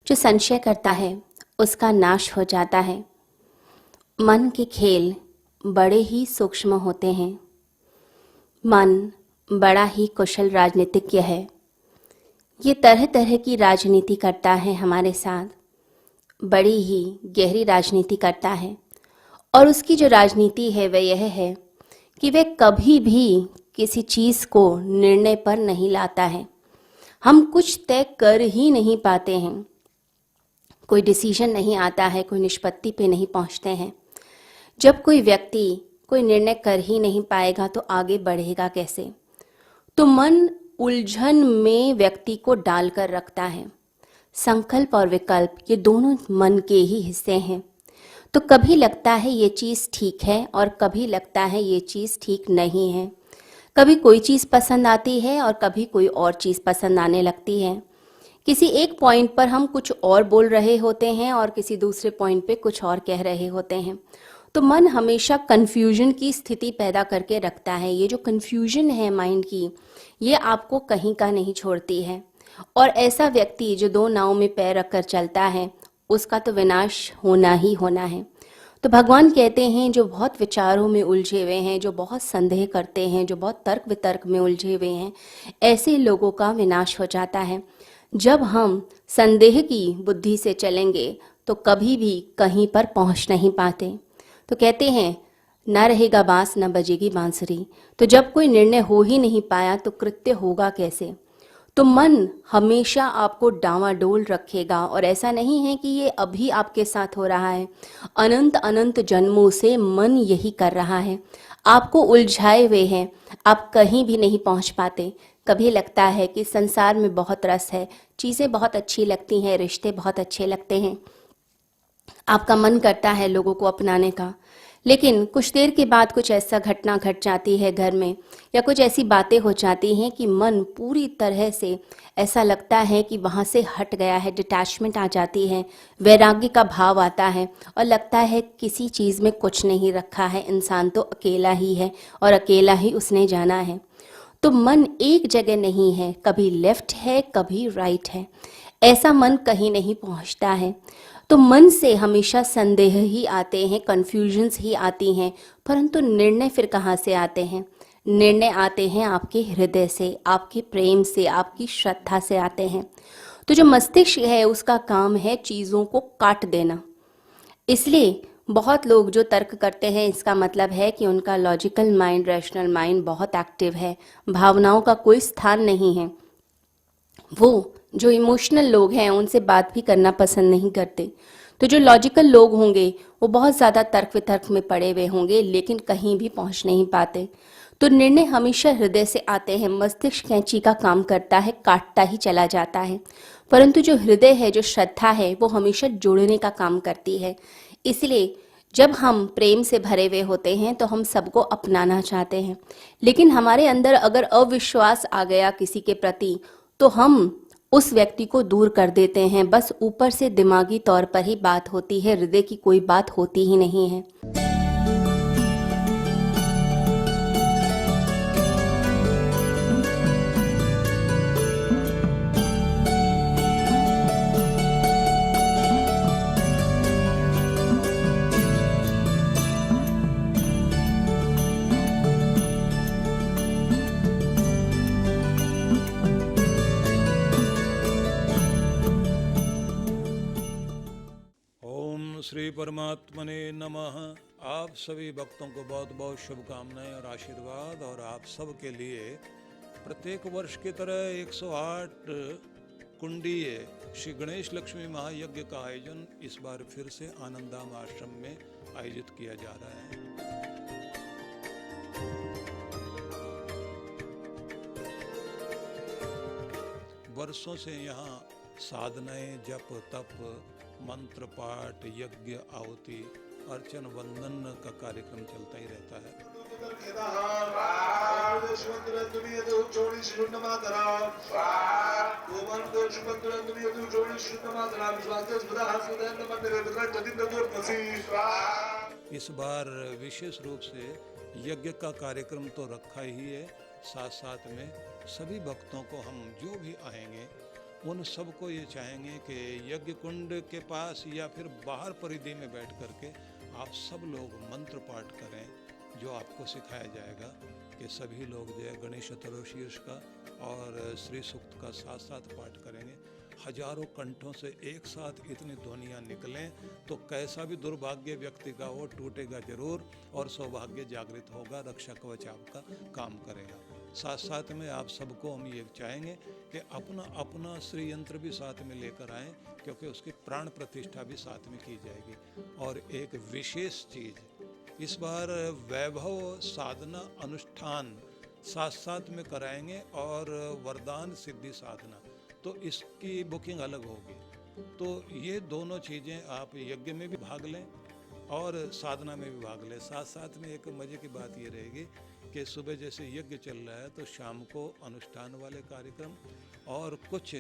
जो संशय करता है उसका नाश हो जाता है। मन के खेल बड़े ही सूक्ष्म होते हैं। मन बड़ा ही कुशल राजनीतिज्ञ है। ये तरह तरह की राजनीति करता है हमारे साथ, बड़ी ही गहरी राजनीति करता है। और उसकी जो राजनीति है वह यह है कि वह कभी भी किसी चीज़ को निर्णय पर नहीं लाता है। हम कुछ तय कर ही नहीं पाते हैं, कोई डिसीजन नहीं आता है, कोई निष्पत्ति पे नहीं पहुंचते हैं। जब कोई व्यक्ति कोई निर्णय कर ही नहीं पाएगा तो आगे बढ़ेगा कैसे? तो मन उलझन में व्यक्ति को डालकर रखता है। संकल्प और विकल्प ये दोनों मन के ही हिस्से हैं। तो कभी लगता है ये चीज़ ठीक है और कभी लगता है ये चीज़ ठीक नहीं है। कभी कोई चीज़ पसंद आती है और कभी कोई और चीज़ पसंद आने लगती है। किसी एक पॉइंट पर हम कुछ और बोल रहे होते हैं और किसी दूसरे पॉइंट पे कुछ और कह रहे होते हैं। तो मन हमेशा कन्फ्यूजन की स्थिति पैदा करके रखता है। ये जो कन्फ्यूजन है माइंड की, ये आपको कहीं का नहीं छोड़ती है। और ऐसा व्यक्ति जो दो नाव में पैर रखकर चलता है, उसका तो विनाश होना ही होना है। तो भगवान कहते हैं जो बहुत विचारों में उलझे हुए हैं, जो बहुत संदेह करते हैं, जो बहुत तर्क वितर्क में उलझे हुए हैं, ऐसे लोगों का विनाश हो जाता है। जब हम संदेह की बुद्धि से चलेंगे तो कभी भी कहीं पर पहुंच नहीं पाते। तो कहते हैं न रहेगा बांस न बजेगी बांसुरी। तो जब कोई निर्णय हो ही नहीं पाया तो कृत्य होगा कैसे? तो मन हमेशा आपको डांवाडोल रखेगा। और ऐसा नहीं है कि ये अभी आपके साथ हो रहा है, अनंत अनंत जन्मों से मन यही कर रहा है, आपको उलझाए हुए हैं। आप कहीं भी नहीं पहुंच पाते। कभी लगता है कि संसार में बहुत रस है, चीज़ें बहुत अच्छी लगती हैं, रिश्ते बहुत अच्छे लगते हैं, आपका मन करता है लोगों को अपनाने का। लेकिन कुछ देर के बाद कुछ ऐसा घटना घट जाती है घर में, या कुछ ऐसी बातें हो जाती हैं कि मन पूरी तरह से ऐसा लगता है कि वहाँ से हट गया है, डिटैचमेंट आ जाती है, वैराग्य का भाव आता है और लगता है किसी चीज़ में कुछ नहीं रखा है, इंसान तो अकेला ही है और अकेला ही उसने जाना है। तो मन एक जगह नहीं है, कभी लेफ्ट है कभी राइट है, ऐसा मन कहीं नहीं पहुंचता है। तो मन से हमेशा संदेह ही आते हैं, कन्फ्यूजन्स ही आती हैं, परंतु निर्णय फिर कहाँ से आते हैं? निर्णय आते हैं आपके हृदय से, आपके प्रेम से, आपकी श्रद्धा से आते हैं। तो जो मस्तिष्क है उसका काम है चीज़ों को काट देना। इसलिए बहुत लोग जो तर्क करते हैं, इसका मतलब है कि उनका लॉजिकल माइंड, रैशनल माइंड बहुत एक्टिव है, भावनाओं का कोई स्थान नहीं है। वो जो इमोशनल लोग हैं उनसे बात भी करना पसंद नहीं करते। तो जो लॉजिकल लोग होंगे वो बहुत ज़्यादा तर्क वितर्क में पड़े हुए होंगे, लेकिन कहीं भी पहुंच नहीं पाते। तो निर्णय हमेशा हृदय से आते हैं। मस्तिष्क कैंची का काम करता है, काटता ही चला जाता है, परंतु जो हृदय है, जो श्रद्धा है, वो हमेशा जोड़ने का काम करती है। इसलिए जब हम प्रेम से भरे हुए होते हैं तो हम सबको अपनाना चाहते हैं, लेकिन हमारे अंदर अगर अविश्वास आ गया किसी के प्रति तो हम उस व्यक्ति को दूर कर देते हैं। बस ऊपर से दिमागी तौर पर ही बात होती है, हृदय की कोई बात होती ही नहीं है। श्री परमात्मने नमः। आप सभी भक्तों को बहुत बहुत शुभकामनाएं और आशीर्वाद। और आप सब के लिए प्रत्येक वर्ष की तरह 108 कुंडीय श्री गणेश लक्ष्मी महायज्ञ का आयोजन इस बार फिर से आनंदाम आश्रम में आयोजित किया जा रहा है। वर्षों से यहाँ साधनाएं, जप तप, मंत्र पाठ, यज्ञ, आहुति, अर्चन, वंदन का कार्यक्रम चलता ही रहता है। इस बार विशेष रूप से यज्ञ का कार्यक्रम तो रखा ही है, साथ साथ में सभी भक्तों को हम जो भी आएंगे उन सबको ये चाहेंगे कि यज्ञ कुंड के पास या फिर बाहर परिधि में बैठ करके आप सब लोग मंत्र पाठ करें, जो आपको सिखाया जाएगा कि सभी लोग जो है गणेश शीर्ष का और श्री सूक्त का साथ साथ पाठ करेंगे। हजारों कंठों से एक साथ इतनी ध्वनियाँ निकलें तो कैसा भी दुर्भाग्य व्यक्ति का हो टूटेगा जरूर और सौभाग्य जागृत होगा, रक्षा कवच आपका काम करेगा। साथ साथ में आप सबको हम ये चाहेंगे कि अपना अपना श्री यंत्र भी साथ में लेकर आएं, क्योंकि उसकी प्राण प्रतिष्ठा भी साथ में की जाएगी। और एक विशेष चीज़ इस बार वैभव साधना अनुष्ठान साथ साथ में कराएंगे और वरदान सिद्धि साधना, तो इसकी बुकिंग अलग होगी। तो ये दोनों चीज़ें आप यज्ञ में भी भाग लें और साधना में भी भाग लें। साथ साथ में एक मज़े की बात ये रहेगी कि सुबह जैसे यज्ञ चल रहा है तो शाम को अनुष्ठान वाले कार्यक्रम और कुछ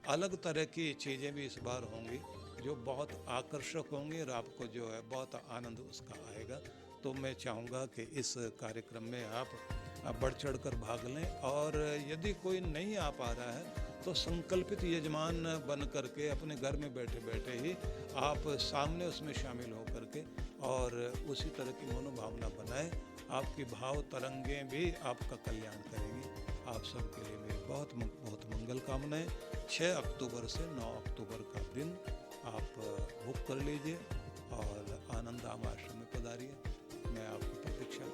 अलग तरह की चीज़ें भी इस बार होंगी जो बहुत आकर्षक होंगी और आपको जो है बहुत आनंद उसका आएगा। तो मैं चाहूँगा कि इस कार्यक्रम में आप बढ़ चढ़ कर भाग लें, और यदि कोई नहीं आ पा रहा है तो संकल्पित यजमान बन करके अपने घर में बैठे बैठे ही आप सामने उसमें शामिल हो करके और उसी तरह की मनोभावना बनाएं। आपकी भाव तरंगें भी आपका कल्याण करेंगी। आप सबके लिए मेरी बहुत बहुत मंगल कामनाएं। 6 अक्टूबर से 9 अक्टूबर का दिन आप बुक कर लीजिए और आनंद आश्रम में पधारिए। मैं आपकी प्रतीक्षा